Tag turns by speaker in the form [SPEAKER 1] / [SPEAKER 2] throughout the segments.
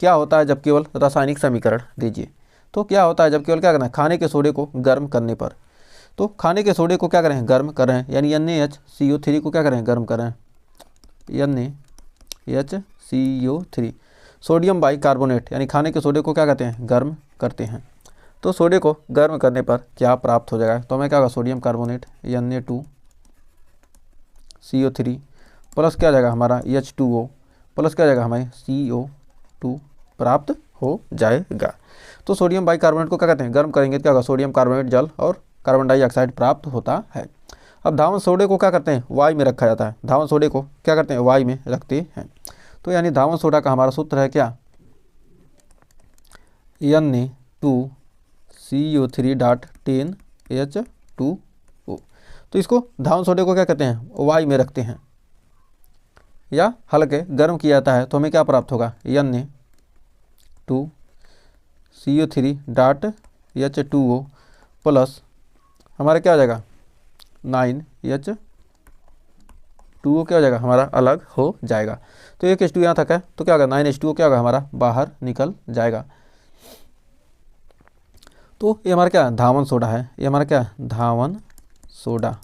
[SPEAKER 1] क्या होता है जब केवल रासायनिक समीकरण दीजिए। तो क्या होता है जब केवल क्या करना है, खाने के सोडे को गर्म करने पर। तो खाने के सोडे को क्या करें, गर्म कर रहे हैं, यानी NaHCO3 को क्या करें, गर्म कर रहे हैं, NaHCO3। सोडियम बाइकार्बोनेट यानी खाने के सोडे को क्या कहते हैं, गर्म करते हैं। तो सोडे को गर्म करने पर क्या प्राप्त हो जाएगा, तो हमें क्या होगा, सोडियम कार्बोनेट Na2CO3 प्लस क्या आ जाएगा हमारा H2O प्लस क्या आ जाएगा हमें CO2 प्राप्त हो जाएगा। तो सोडियम बाइकार्बोनेट को क्या कहते हैं, गर्म करेंगे तो क्या होगा, सोडियम कार्बोनेट जल और कार्बन डाइऑक्साइड प्राप्त होता है। अब धावन सोडे को क्या करते हैं, वायु में रखा जाता है। धावन सोडे को क्या करते हैं, वायु में रखते हैं। तो यानी धावन सोडा का हमारा सूत्र है क्या, Na2CO3.10H2O। तो इसको धावन सोडे को क्या कहते हैं, वायु में रखते हैं या हल्के गर्म किया जाता है, तो हमें क्या प्राप्त होगा, Na2CO3.H2O प्लस हमारा क्या हो जाएगा 9H2O क्या हो जाएगा, हमारा अलग हो जाएगा। तो एक H2 यहाँ तक है, तो क्या होगा 9H2O क्या होगा, हमारा बाहर निकल जाएगा। तो ये हमारा क्या धावन सोडा है, ये हमारा क्या धावन सोडा,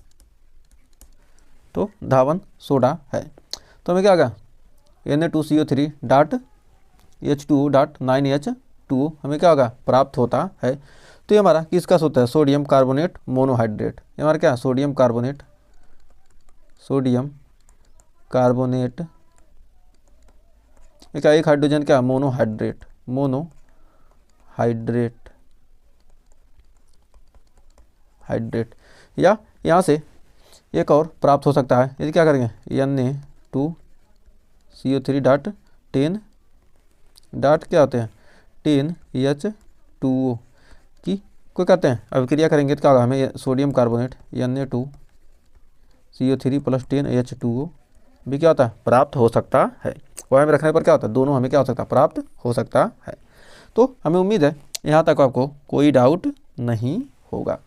[SPEAKER 1] तो धावन सोडा है। तो हमें क्या होगा Na2CO3.H2O.9H2O हमें क्या होगा, प्राप्त होता है। तो ये हमारा किसका सूत्र है, सोडियम कार्बोनेट मोनोहाइड्रेट। ये हमारा क्या सोडियम कार्बोनेट क्या, एक हाइड्रोजन क्या मोनोहाइड्रेट या यहाँ से एक और प्राप्त हो सकता है, यदि क्या करेंगे Na2CO3.10 क्या होते हैं 10H2O की कोई कहते हैं अभिक्रिया करेंगे तो क्या होगा, हमें sodium carbonate Na2CO3 plus 10H2O भी क्या होता है, प्राप्त हो सकता है। वायु में रखने पर क्या होता है, दोनों हमें क्या हो सकता है, प्राप्त हो सकता है। तो हमें उम्मीद है यहाँ तक आपको कोई डाउट नहीं होगा।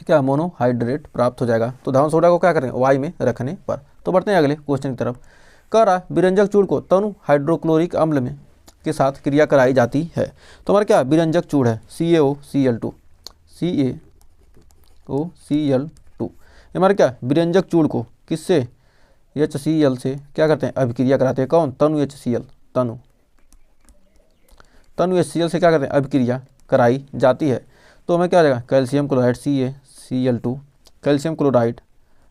[SPEAKER 1] क्या मोनोहाइड्रेट प्राप्त हो जाएगा। तो धावन सोडा को क्या करें, वायु में रखने पर। तो बढ़ते हैं अगले क्वेश्चन की तरफ। कह रहा विरंजक चूड़ को तनु हाइड्रोक्लोरिक अम्ल में के साथ क्रिया कराई जाती है। तो हमारा क्या विरंजक चूड़ है CaOCl2 हमारा क्या विरंजक चूड़ को किससे HCl से क्या करते हैं, अभिक्रिया कराते हैं। कौन, तनु HCl, तनु HCl से क्या करते हैं, अभिक्रिया कराई जाती है। तो हमें क्या आ जाएगा calcium chloride CaCl2 calcium chloride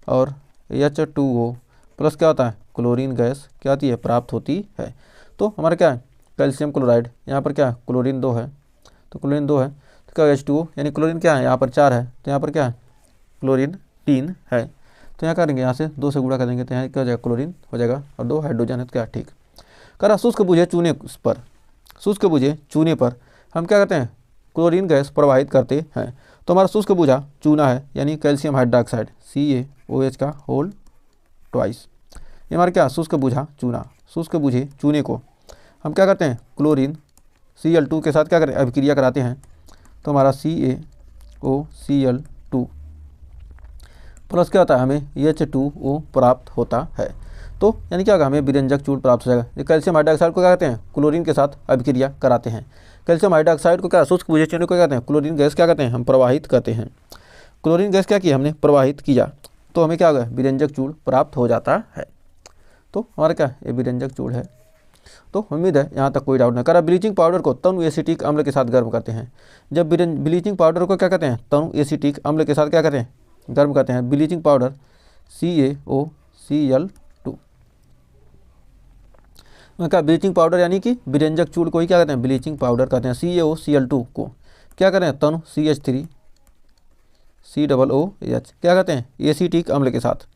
[SPEAKER 1] और H2O प्लस क्या होता है क्लोरीन गैस क्या आती है, प्राप्त होती है। तो हमारा क्या है कैल्शियम क्लोराइड, यहाँ पर क्या क्लोरीन 2 है, तो क्लोरीन 2 है तो क्या H2O यानी क्लोरीन क्या है, यहाँ पर 4 है तो यहाँ पर क्या है क्लोरीन 3 है। तो यहाँ करेंगे, यहाँ से 2 से गुणा कर देंगे तो यहाँ क्या हो जाएगा क्लोरीन हो जाएगा और 2 हाइड्रोजन है तो क्या ठीक। करा शुष्क बुझे चूने पर हम क्या करते हैं, क्लोरीन गैस प्रवाहित करते हैं। तो हमारा शुष्क बुझा चूना है यानी कैल्शियम हाइड्रोक्साइड CaOH का होल ट्वाइस। ये हमारा क्या शुष्क बुझा चूना, शुष्क बुझे चूने को हम क्या करते हैं क्लोरीन Cl2 के साथ क्या करें, अभिक्रिया कराते हैं। तो हमारा CaOCl2 प्लस क्या होता है, हमें H2O प्राप्त होता है। तो यानी क्या होगा, हमें विरंजक चूड़ प्राप्त हो जाएगा। ये कैल्शियम हाइड्रोक्साइड को क्या कहते हैं, क्लोरीन के साथ अभिक्रिया कराते हैं। कैल्शियम हाइड्रोक्साइड को क्या शुष्क बुझे चूने को क्या कहते हैं, क्लोरीन गैस क्या कहते हैं, हम प्रवाहित करते हैं। क्लोरीन गैस क्या किया, हमने प्रवाहित किया, तो हमें क्या होगा विरंजक चूड़ प्राप्त हो जाता है। तो हमारा क्या ये विरंजक चूड़ है। तो उम्मीद है यहाँ तक कोई डाउट नहीं। करा ब्लीचिंग पाउडर को तनु एसिटिक अम्ल के साथ गर्म करते हैं। जब ब्लीचिंग पाउडर को क्या कहते हैं, तनु एसिटिक अम्ल के साथ क्या करते हैं, गर्म करते हैं। ब्लीचिंग पाउडर CaOCl2 क्या ब्लीचिंग पाउडर यानी कि विरंजक चूड़ को ही क्या कहते हैं, ब्लीचिंग पाउडर कहते हैं। CaOCl2 को क्या करें, तनु CH3COOH क्या कहते हैं, एसिटिक अम्ल के साथ,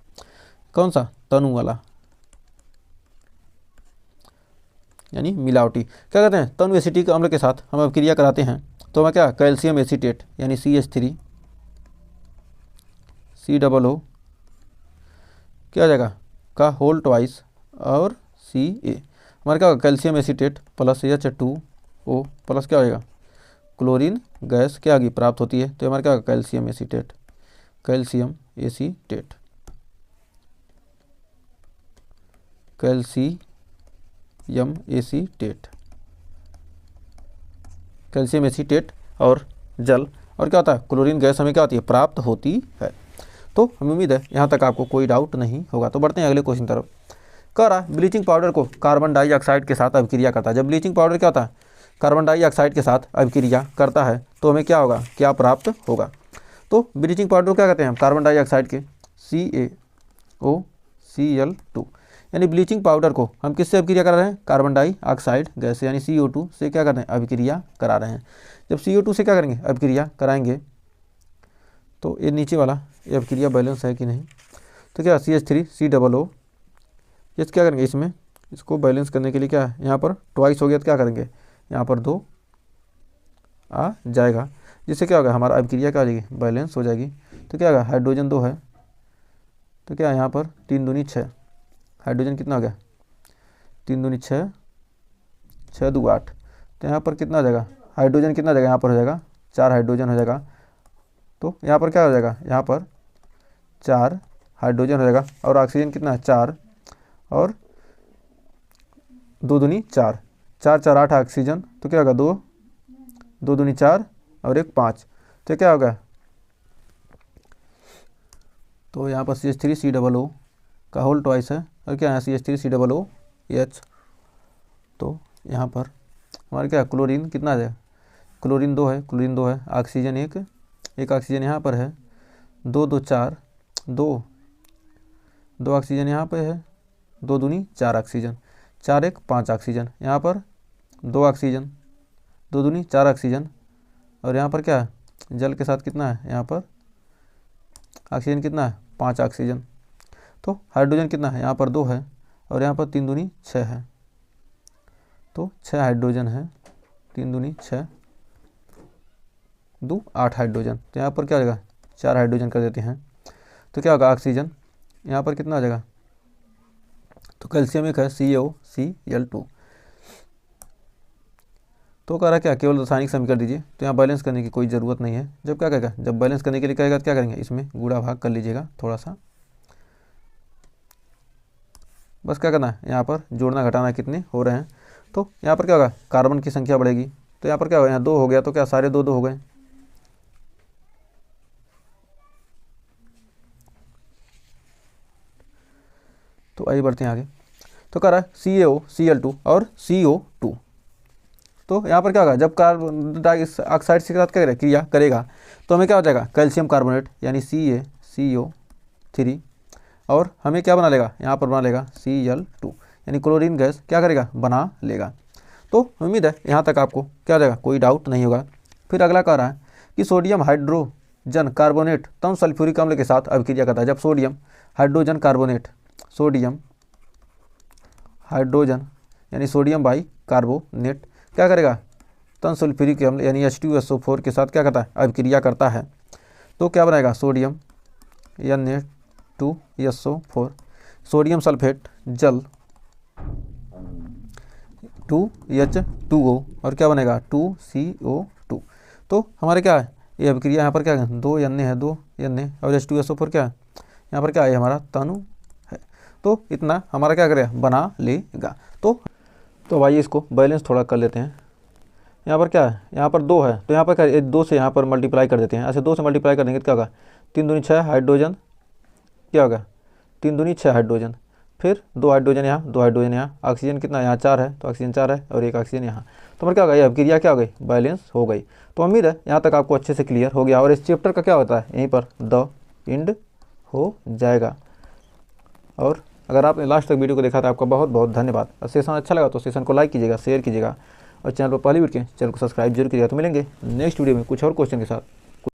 [SPEAKER 1] कौन सा तनु वाला यानी मिलावटी क्या कहते हैं, तनु एसिटिक अम्ल के साथ हम अभिक्रिया कराते हैं। तो हमें क्या कैल्शियम एसीटेट यानी CH3COO क्या आ जाएगा का होल ट्वाइस और Ca हमारे क्या होगा calcium acetate plus H2O plus क्या हो जाएगा क्लोरीन गैस क्या आगे प्राप्त होती है। तो हमारे क्या होगा calcium acetate acetate, calcium acetate और जल और क्या होता है क्लोरीन गैस हमें क्या होती है प्राप्त होती है। तो हमें उम्मीद है यहाँ तक आपको कोई डाउट नहीं होगा। तो बढ़ते हैं अगले क्वेश्चन तरफ। कह रहा है ब्लीचिंग पाउडर को कार्बन डाइऑक्साइड के साथ अभिक्रिया करता है। जब ब्लीचिंग पाउडर क्या होता है कार्बन डाइऑक्साइड के साथ अभिक्रिया करता है तो हमें क्या होगा, क्या प्राप्त होगा। तो ब्लीचिंग पाउडर को क्या कहते हैं हम, कार्बन डाइऑक्साइड के CaOCl2, यानी ब्लीचिंग पाउडर को हम किससे अभिक्रिया करा रहे हैं, कार्बन डाइऑक्साइड गैस यानी CO2 से क्या कर रहे हैं, अभिक्रिया करा रहे हैं। जब CO2 से क्या करेंगे, अभिक्रिया कराएंगे, तो ये नीचे वाला ये अभिक्रिया बैलेंस है कि नहीं, तो क्या CH3COO, ये क्या करेंगे इसमें, इसको बैलेंस करने के लिए क्या है यहाँ पर ट्वाइस हो गया तो क्या करेंगे यहाँ पर 2 आ जाएगा, जिससे क्या होगा हमारा अभिक्रिया क्या हो जाएगी, बैलेंस हो जाएगी। तो क्या होगा हाइड्रोजन 2 है तो क्या यहाँ पर 3 दूनी 6, हाइड्रोजन कितना हो गया 3 दूनी 6, 6 2 8, तो यहाँ पर कितना हो जाएगा हाइड्रोजन कितना हो जाएगा, यहाँ पर हो जाएगा 4 हाइड्रोजन हो जाएगा। तो यहाँ पर क्या हो जाएगा, यहाँ पर 4 हाइड्रोजन हो जाएगा और ऑक्सीजन कितना है 4 और 2 दूनी 4, 4 4 8 ऑक्सीजन, तो क्या होगा 2 2 दूनी 4 और 1 5, तो क्या होगा, तो यहाँ पर CH3COO का होल ट्वाइस है और क्या है CH3COOH, तो यहाँ पर हमारे क्या क्लोरीन कितना आ जाएगा, क्लोरीन 2 है, क्लोरीन 2 है, ऑक्सीजन एक ऑक्सीजन यहाँ पर है, 2 2 4 2 ऑक्सीजन यहाँ पे है, 2 दूनी 4 ऑक्सीजन, 4 1 5 ऑक्सीजन, यहाँ पर 2 ऑक्सीजन, 2 दूनी 4 ऑक्सीजन और यहाँ पर क्या है जल के साथ कितना है, यहाँ पर ऑक्सीजन कितना है 5 ऑक्सीजन। तो हाइड्रोजन कितना है, यहाँ पर 2 है और यहाँ पर 3 दूनी 6 है, तो 6 हाइड्रोजन है, 3 दूनी 6 2 8 हाइड्रोजन, तो यहाँ पर क्या हो जाएगा 4 हाइड्रोजन कर देते हैं, तो क्या होगा ऑक्सीजन यहाँ पर कितना आ जाएगा, तो कैल्शियम एक है CaOCl2। तो कह रहा क्या केवल रासायनिक समीकरण दीजिए, तो यहाँ बैलेंस करने की कोई ज़रूरत नहीं है। जब क्या कहेगा, जब बैलेंस करने के लिए कहेगा तो क्या करेंगे, इसमें गुणा भाग कर लीजिएगा थोड़ा सा, बस क्या करना है यहाँ पर जोड़ना घटाना कितने हो रहे हैं। तो यहाँ पर क्या होगा कार्बन की संख्या बढ़ेगी, तो यहाँ पर क्या होगा यहाँ 2 हो गया, तो क्या सारे 2 2 हो गए। तो आइए बढ़ते हैं आगे। तो कह रहा है CaOCl2 और CO2, तो यहाँ पर क्या होगा जब कार्बन डाइऑक्साइड के साथ क्या क्रिया करेगा तो हमें क्या हो जाएगा कैल्शियम कार्बोनेट यानी CaCO3 और हमें क्या बना लेगा, यहाँ पर बना लेगा Cl2 यानी क्लोरीन गैस क्या करेगा, बना लेगा। तो उम्मीद है यहाँ तक आपको क्या हो जाएगा, कोई डाउट नहीं होगा। फिर अगला कह रहा है कि सोडियम हाइड्रोजन कार्बोनेट तम सल्फ्यूरिक अम्ल के साथ अभिक्रिया करता है। जब sodium hydrogen carbonate, sodium hydrogen यानी सोडियम बाई कार्बोनेट क्या करेगा, तन सल्फ्यूरिक अम्ल यानी H2SO4 के साथ क्या करता है, अभिक्रिया करता है, तो क्या बनाएगा सोडियम Na2SO4, सोडियम सल्फेट जल 2H2O और क्या बनेगा 2CO2। तो हमारे क्या है ये अभिक्रिया यहाँ पर क्या है 2 Na है, 2 Na और H2SO4 क्या है यहाँ पर क्या है हमारा तनु है। तो इतना हमारा क्या करेगा, बना लेगा। तो आइए इसको बैलेंस थोड़ा कर लेते हैं। यहाँ पर क्या है, यहाँ पर 2 है तो यहाँ पर क्या है 2 से यहाँ पर मल्टीप्लाई कर देते हैं, ऐसे 2 से मल्टीप्लाई कर देंगे तो क्या होगा 3 दूनी 6 हाइड्रोजन, क्या होगा 3 दूनी 6 हाइड्रोजन, फिर 2 हाइड्रोजन यहाँ, 2 हाइड्रोजन यहाँ, ऑक्सीजन कितना यहाँ 4 है तो ऑक्सीजन 4 है और 1 ऑक्सीजन यहाँ, तो हमारे क्या होगा ये अभिक्रिया क्या हो गई, बैलेंस हो गई। तो उम्मीद है यहाँ तक आपको अच्छे से क्लियर हो गया और इस चैप्टर का क्या होता है यहीं पर द एंड हो जाएगा। और अगर आपने लास्ट तक वीडियो को देखा तो आपका बहुत बहुत धन्यवाद। और सेशन अच्छा लगा तो सेशन को लाइक कीजिएगा, शेयर कीजिएगा और चैनल पर पहली वीडियो के चैनल को सब्सक्राइब जरूर कीजिएगा। तो मिलेंगे नेक्स्ट वीडियो में कुछ और क्वेश्चन के साथ।